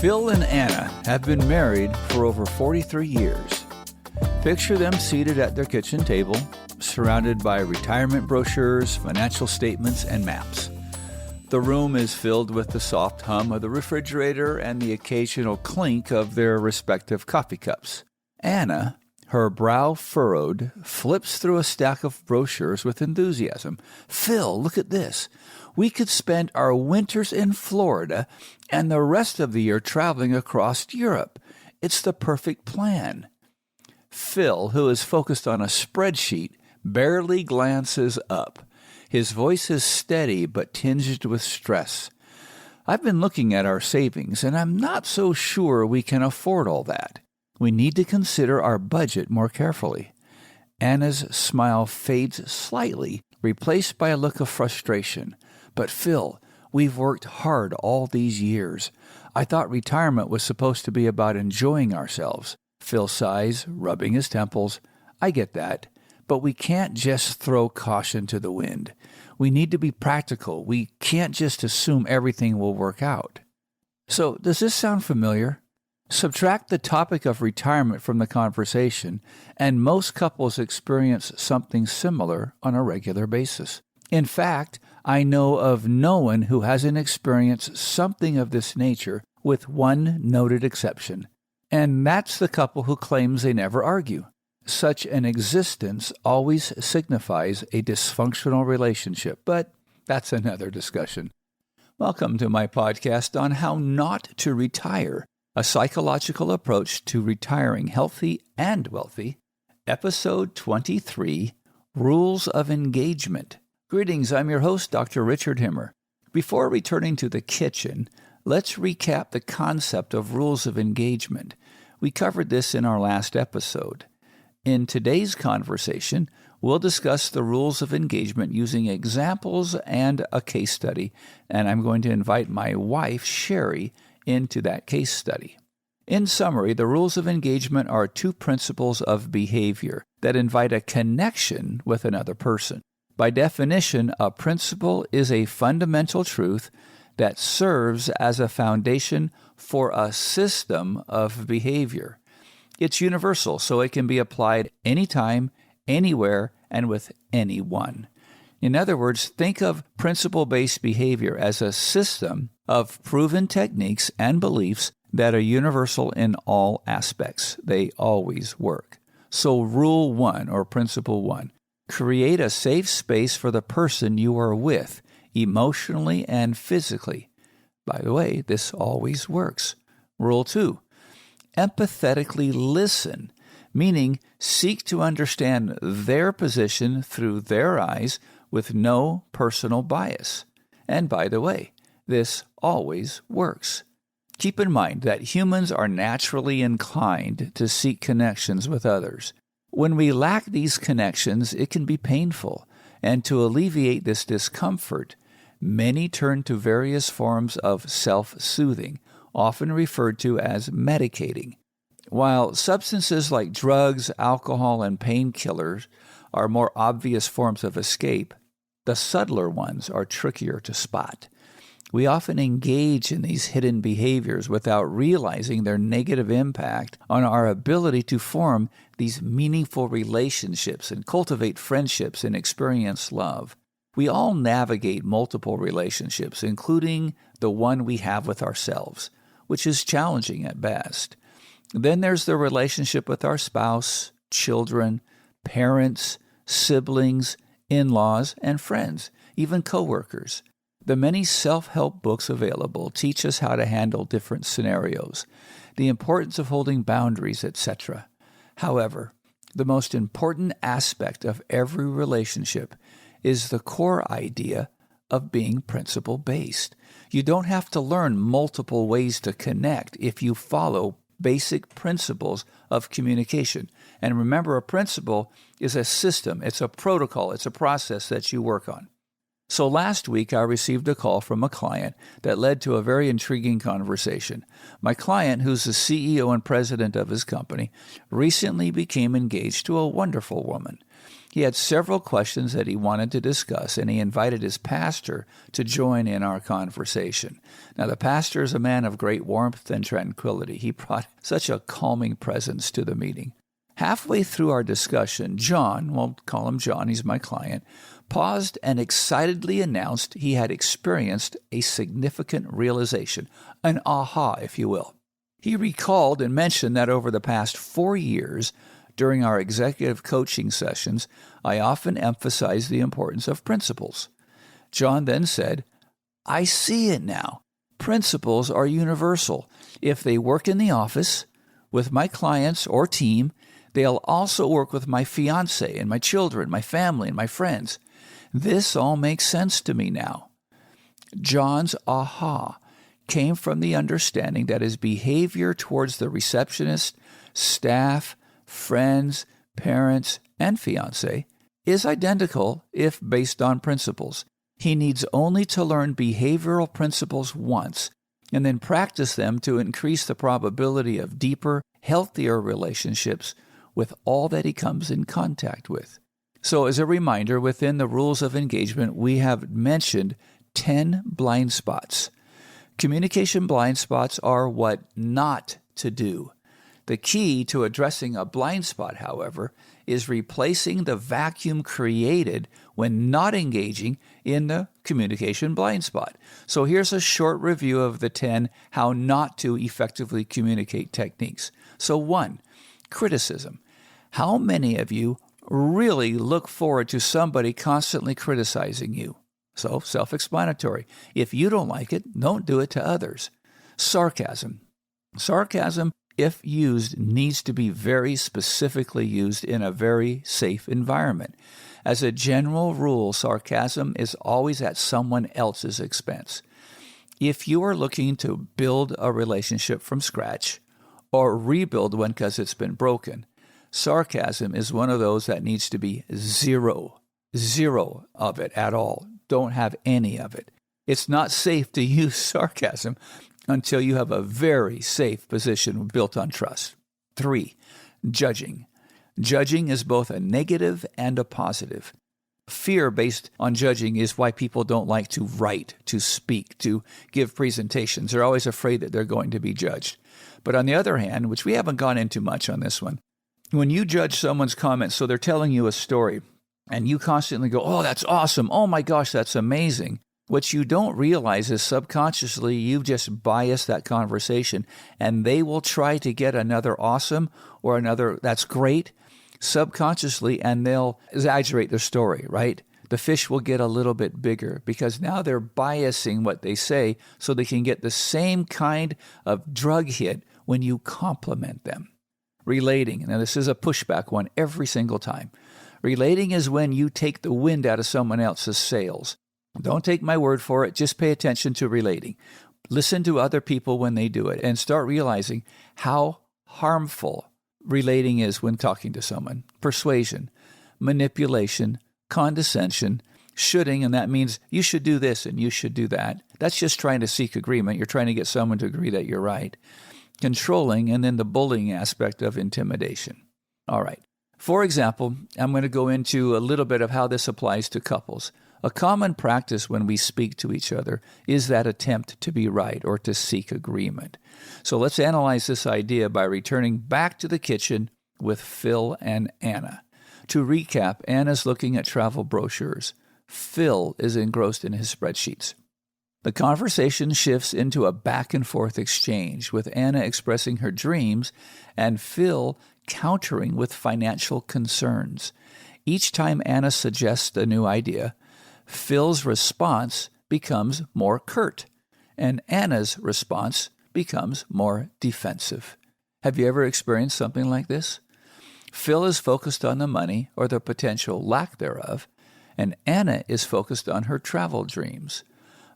Phil and Anna have been married for over 43 years. Picture them seated at their kitchen table, surrounded by retirement brochures, financial statements, and maps. The room is filled with the soft hum of the refrigerator and the occasional clink of their respective coffee cups. Anna, her brow furrowed, flips through a stack of brochures with enthusiasm. "Phil, look at this. We could spend our winters in Florida and the rest of the year traveling across Europe. It's the perfect plan." Phil, who is focused on a spreadsheet, barely glances up. His voice is steady but tinged with stress. "I've been looking at our savings, and I'm not so sure we can afford all that. We need to consider our budget more carefully." Anna's smile fades slightly, replaced by a look of frustration. "But Phil, we've worked hard all these years. I thought retirement was supposed to be about enjoying ourselves." Phil sighs, rubbing his temples. "I get that, but we can't just throw caution to the wind. We need to be practical. We can't just assume everything will work out." So, does this sound familiar? Subtract the topic of retirement from the conversation, and most couples experience something similar on a regular basis. In fact, I know of no one who hasn't experienced something of this nature, with one noted exception. And that's the couple who claims they never argue. Such an existence always signifies a dysfunctional relationship, but that's another discussion. Welcome to my podcast on how not to retire, a psychological approach to retiring healthy and wealthy. Episode 23, Rules of Engagement. Greetings, I'm your host, Dr. Richard Himmer. Before returning to the kitchen, let's recap the concept of rules of engagement. We covered this in our last episode. In today's conversation, we'll discuss the rules of engagement using examples and a case study, and I'm going to invite my wife, Sherry, into that case study. In summary, the rules of engagement are two principles of behavior that invite a connection with another person. By definition, a principle is a fundamental truth that serves as a foundation for a system of behavior. It's universal, so it can be applied anytime, anywhere, and with anyone. In other words, think of principle-based behavior as a system of proven techniques and beliefs that are universal in all aspects. They always work. So Rule 1, or Principle 1, create a safe space for the person you are with, emotionally and physically. By the way, this always works. Rule 2, empathetically listen, meaning seek to understand their position through their eyes with no personal bias. And by the way, this always works. Keep in mind that humans are naturally inclined to seek connections with others. When we lack these connections, it can be painful, and to alleviate this discomfort, many turn to various forms of self-soothing, often referred to as medicating. While substances like drugs, alcohol, and painkillers are more obvious forms of escape, the subtler ones are trickier to spot. We often engage in these hidden behaviors without realizing their negative impact on our ability to form these meaningful relationships and cultivate friendships and experience love. We all navigate multiple relationships, including the one we have with ourselves, which is challenging at best. Then there's the relationship with our spouse, children, parents, siblings, in-laws, and friends, even coworkers. The many self-help books available teach us how to handle different scenarios, the importance of holding boundaries, etc. However, the most important aspect of every relationship is the core idea of being principle-based. You don't have to learn multiple ways to connect if you follow basic principles of communication. And remember, a principle is a system, it's a protocol, it's a process that you work on. So last week, I received a call from a client that led to a very intriguing conversation. My client, who's the CEO and president of his company, recently became engaged to a wonderful woman. He had several questions that he wanted to discuss, and he invited his pastor to join in our conversation. Now, the pastor is a man of great warmth and tranquility. He brought such a calming presence to the meeting. Halfway through our discussion, John, we'll call him John, he's my client, paused and excitedly announced he had experienced a significant realization, an aha, if you will. He recalled and mentioned that over the past 4 years, during our executive coaching sessions, I often emphasized the importance of principles. John then said, I see it now. Principles are universal. If they work in the office, with my clients or team, they'll also work with my fiancé and my children, my family, and my friends. This all makes sense to me now. John's aha came from the understanding that his behavior towards the receptionist, staff, friends, parents, and fiancé is identical if based on principles. He needs only to learn behavioral principles once and then practice them to increase the probability of deeper, healthier relationships with all that he comes in contact with. So as a reminder, within the rules of engagement, we have mentioned 10 blind spots. Communication blind spots are what not to do. The key to addressing a blind spot, however, is replacing the vacuum created when not engaging in the communication blind spot. So here's a short review of the 10 how not to effectively communicate techniques. So 1, criticism. How many of you really look forward to somebody constantly criticizing you? So self-explanatory. If you don't like it, don't do it to others. Sarcasm. Sarcasm, if used, needs to be very specifically used in a very safe environment. As a general rule, sarcasm is always at someone else's expense. If you are looking to build a relationship from scratch or rebuild one because it's been broken, sarcasm is one of those that needs to be zero of it at all. Don't have any of it. It's not safe to use sarcasm until you have a very safe position built on trust. 3, judging. Judging is both a negative and a positive. Fear based on judging is why people don't like to write, to speak, to give presentations. They're always afraid that they're going to be judged. But on the other hand, which we haven't gone into much on this one, when you judge someone's comments, so they're telling you a story, and you constantly go, oh, that's awesome. Oh my gosh, that's amazing. What you don't realize is subconsciously you've just biased that conversation, and they will try to get another awesome or another that's great subconsciously, and they'll exaggerate their story, right? The fish will get a little bit bigger because now they're biasing what they say so they can get the same kind of drug hit when you compliment them. Relating. Now, this is a pushback one every single time. Relating is when you take the wind out of someone else's sails. Don't take my word for it. Just pay attention to relating. Listen to other people when they do it and start realizing how harmful relating is when talking to someone. Persuasion, manipulation, condescension, shoulding, and that means you should do this and you should do that. That's just trying to seek agreement. You're trying to get someone to agree that you're right. Controlling, and then the bullying aspect of intimidation. All right. For example, I'm going to go into a little bit of how this applies to couples. A common practice when we speak to each other is that attempt to be right or to seek agreement. So let's analyze this idea by returning back to the kitchen with Phil and Anna. To recap, Anna's looking at travel brochures. Phil is engrossed in his spreadsheets. The conversation shifts into a back and forth exchange, with Anna expressing her dreams and Phil countering with financial concerns. Each time Anna suggests a new idea, Phil's response becomes more curt, and Anna's response becomes more defensive. Have you ever experienced something like this? Phil is focused on the money or the potential lack thereof, and Anna is focused on her travel dreams.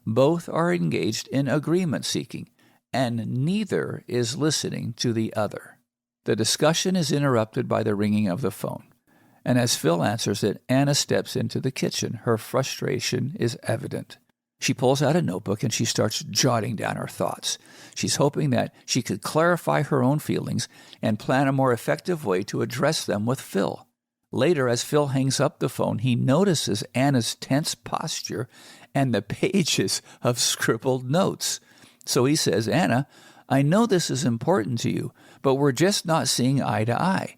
Both are engaged in agreement seeking, and neither is listening to the other. The discussion is interrupted by the ringing of the phone. And as Phil answers it, Anna steps into the kitchen. Her frustration is evident. She pulls out a notebook and she starts jotting down her thoughts. She's hoping that she could clarify her own feelings and plan a more effective way to address them with Phil. Later, as Phil hangs up the phone, he notices Anna's tense posture and the pages of scribbled notes. So he says, "Anna, I know this is important to you, but we're just not seeing eye to eye.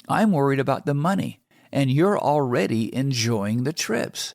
I'm worried about the money, and you're already enjoying the trips."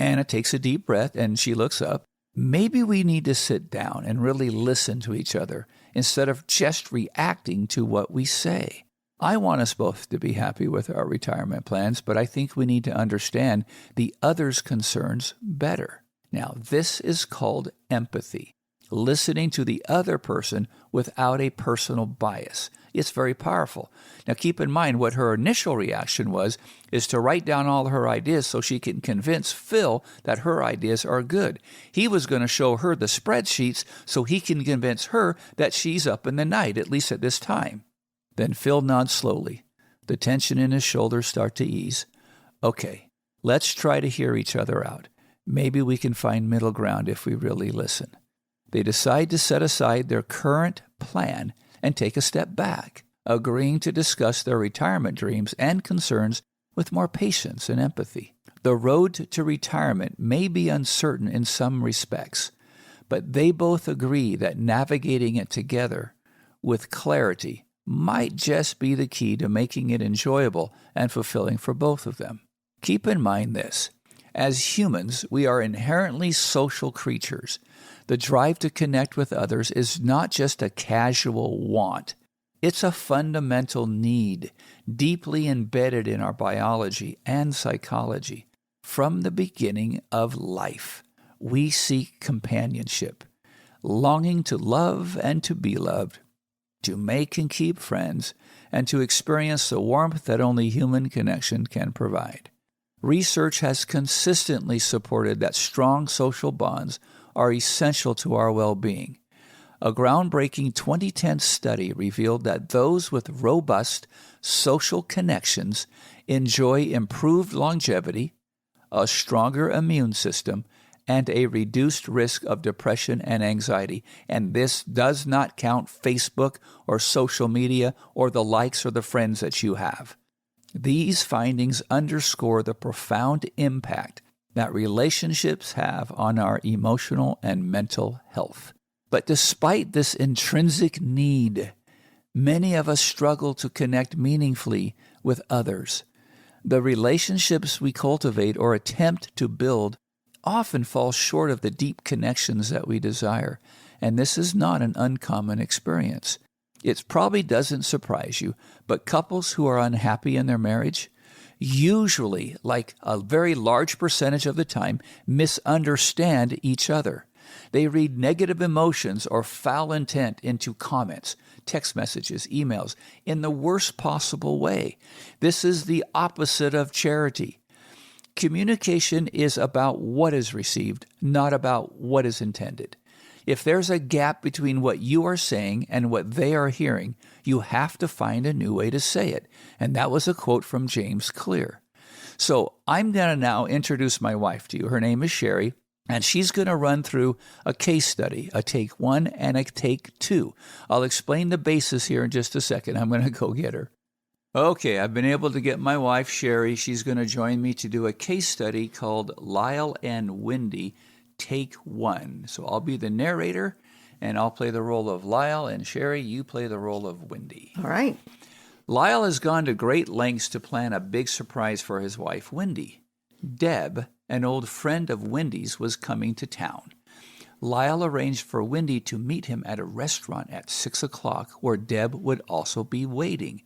Anna takes a deep breath and she looks up. Maybe we need to sit down and really listen to each other instead of just reacting to what we say. I want us both to be happy with our retirement plans, but I think we need to understand the other's concerns better. Now, this is called empathy, listening to the other person without a personal bias. It's very powerful. Now, keep in mind what her initial reaction was is to write down all her ideas so she can convince Phil that her ideas are good. He was going to show her the spreadsheets so he can convince her that she's up in the night, at least at this time. Then Phil nods slowly. The tension in his shoulders start to ease. Okay, let's try to hear each other out. Maybe we can find middle ground if we really listen. They decide to set aside their current plan and take a step back, agreeing to discuss their retirement dreams and concerns with more patience and empathy. The road to retirement may be uncertain in some respects, but they both agree that navigating it together with clarity might just be the key to making it enjoyable and fulfilling for both of them. Keep in mind this. As humans, we are inherently social creatures. The drive to connect with others is not just a casual want. It's a fundamental need, deeply embedded in our biology and psychology. From the beginning of life, we seek companionship, longing to love and to be loved, to make and keep friends, and to experience the warmth that only human connection can provide. Research has consistently supported that strong social bonds are essential to our well-being. A groundbreaking 2010 study revealed that those with robust social connections enjoy improved longevity, a stronger immune system, and a reduced risk of depression and anxiety. And this does not count Facebook or social media or the likes or the friends that you have. These findings underscore the profound impact that relationships have on our emotional and mental health. But despite this intrinsic need, many of us struggle to connect meaningfully with others. The relationships we cultivate or attempt to build often fall short of the deep connections that we desire, and this is not an uncommon experience. It probably doesn't surprise you, but couples who are unhappy in their marriage usually, like a very large percentage of the time, misunderstand each other. They read negative emotions or foul intent into comments, text messages, emails, in the worst possible way. This is the opposite of charity. Communication is about what is received, not about what is intended. If there's a gap between what you are saying and what they are hearing, you have to find a new way to say it. And that was a quote from James Clear. So I'm going to now introduce my wife to you. Her name is Sherry, and she's going to run through a case study, a take 1 and a take 2. I'll explain the basis here in just a second. I'm going to go get her. Okay, I've been able to get my wife, Sherry. She's going to join me to do a case study called Lyle and Wendy, Take 1. So I'll be the narrator, and I'll play the role of Lyle, and Sherry, you play the role of Wendy. All right. Lyle has gone to great lengths to plan a big surprise for his wife, Wendy. Deb, an old friend of Wendy's, was coming to town. Lyle arranged for Wendy to meet him at a restaurant at 6 o'clock, where Deb would also be waiting.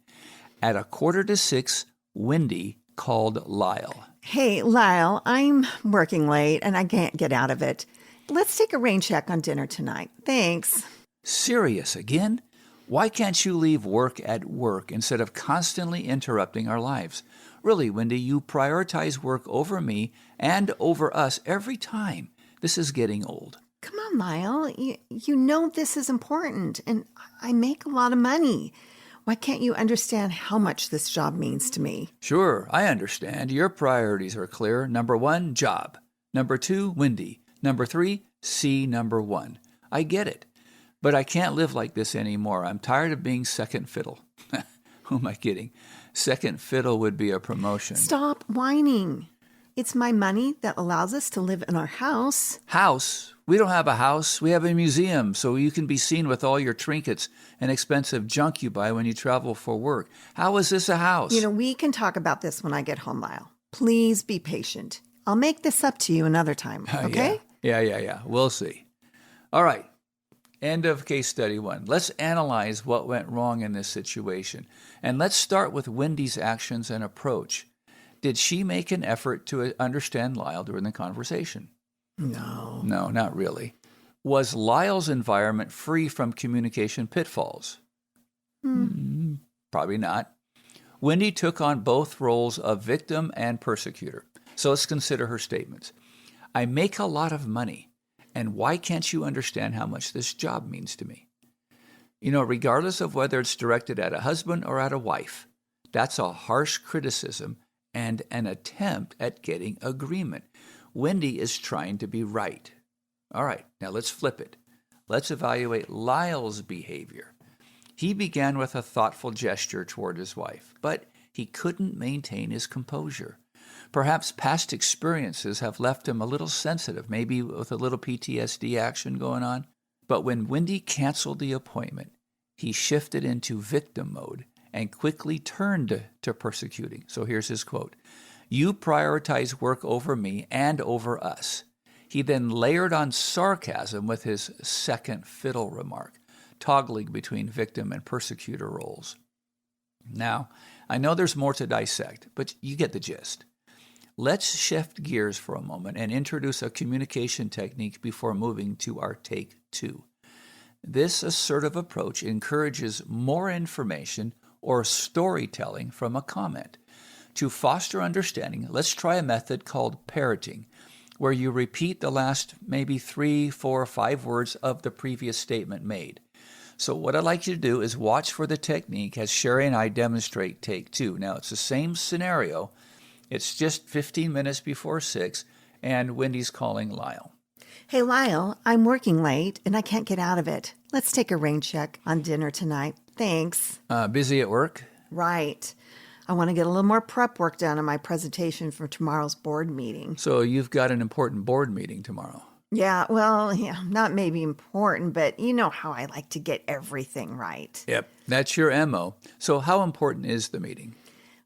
At 5:45, Wendy called Lyle. Hey, Lyle, I'm working late and I can't get out of it. Let's take a rain check on dinner tonight. Thanks. Serious again? Why can't you leave work at work instead of constantly interrupting our lives? Really, Wendy, you prioritize work over me and over us every time. This is getting old. Come on, Lyle. You know this is important, and I make a lot of money. Why can't you understand how much this job means to me? Sure, I understand. Your priorities are clear. Number 1, job. Number 2, Wendy. Number 3, C number 1. I get it. But I can't live like this anymore. I'm tired of being second fiddle. Who am I kidding? Second fiddle would be a promotion. Stop whining. It's my money that allows us to live in our house. House? We don't have a house. We have a museum, so you can be seen with all your trinkets and expensive junk you buy when you travel for work. How is this a house? We can talk about this when I get home, Lyle. Please be patient. I'll make this up to you another time, okay? Yeah. We'll see. All right. End of case study 1. Let's analyze what went wrong in this situation. And let's start with Wendy's actions and approach. Did she make an effort to understand Lyle during the conversation? No. No, not really. Was Lyle's environment free from communication pitfalls? Probably not. Wendy took on both roles of victim and persecutor. So let's consider her statements. I make a lot of money, and why can't you understand how much this job means to me? Regardless of whether it's directed at a husband or at a wife, that's a harsh criticism and an attempt at getting agreement. Wendy is trying to be right. All right, now let's flip it. Let's evaluate Lyle's behavior. He began with a thoughtful gesture toward his wife, but he couldn't maintain his composure. Perhaps past experiences have left him a little sensitive, maybe with a little PTSD action going on. But when Wendy canceled the appointment, he shifted into victim mode and quickly turned to persecuting. So here's his quote. You prioritize work over me and over us. He then layered on sarcasm with his second fiddle remark, toggling between victim and persecutor roles. Now, I know there's more to dissect, but you get the gist. Let's shift gears for a moment and introduce a communication technique before moving to our take 2. This assertive approach encourages more information or storytelling from a comment. To foster understanding, let's try a method called parroting, where you repeat the last maybe 3, 4, 5 words of the previous statement made. So what I'd like you to do is watch for the technique as Sherry and I demonstrate take 2. Now, it's the same scenario. It's just 15 minutes before 6, and Wendy's calling Lyle. Hey, Lyle, I'm working late, and I can't get out of it. Let's take a rain check on dinner tonight. Thanks. Busy at work? Right. I want to get a little more prep work done on my presentation for tomorrow's board meeting. So you've got an important board meeting tomorrow. Yeah, not maybe important, but you know how I like to get everything right. Yep, that's your MO. So how important is the meeting?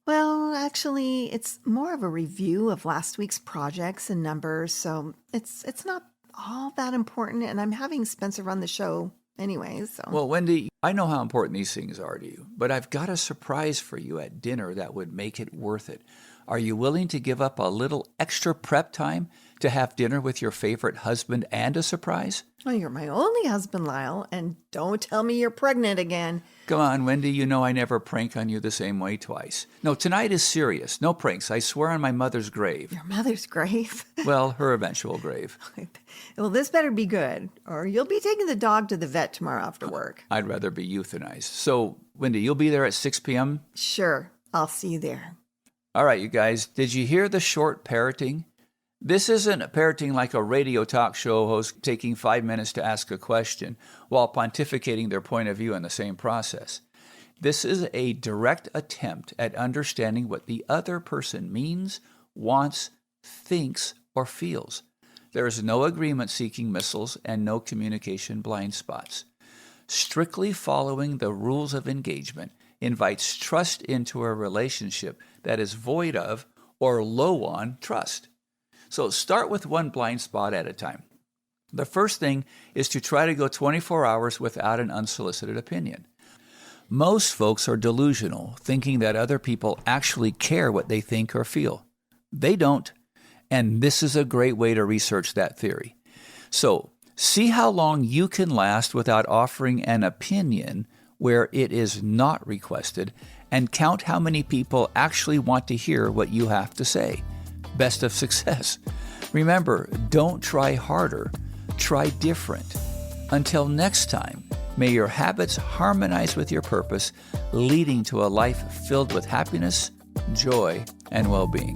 Well, actually, it's more of a review of last week's projects and numbers, so it's not all that important, and I'm having Spencer run the show anyways. So. Well, Wendy, I know how important these things are to you, but I've got a surprise for you at dinner that would make it worth it. Are you willing to give up a little extra prep time to have dinner with your favorite husband and a surprise? Well, you're my only husband, Lyle, and don't tell me you're pregnant again. Come on, Wendy, you know I never prank on you the same way twice. No, tonight is serious. No pranks. I swear on my mother's grave. Your mother's grave? Well, her eventual grave. Well, this better be good, or you'll be taking the dog to the vet tomorrow after work. I'd rather be euthanized. So, Wendy, you'll be there at 6 p.m.? Sure. I'll see you there. All right, you guys, did you hear the short parroting? This isn't parroting like a radio talk show host taking 5 minutes to ask a question while pontificating their point of view in the same process. This is a direct attempt at understanding what the other person means, wants, thinks, or feels. There is no agreement-seeking missiles and no communication blind spots. Strictly following the rules of engagement invites trust into a relationship that is void of or low on trust. So start with one blind spot at a time. The first thing is to try to go 24 hours without an unsolicited opinion. Most folks are delusional, thinking that other people actually care what they think or feel. They don't, and this is a great way to research that theory. So see how long you can last without offering an opinion where it is not requested, and count how many people actually want to hear what you have to say. Best of success. Remember, don't try harder, try different. Until next time, May your habits harmonize with your purpose, leading to a life filled with happiness, joy, and well-being.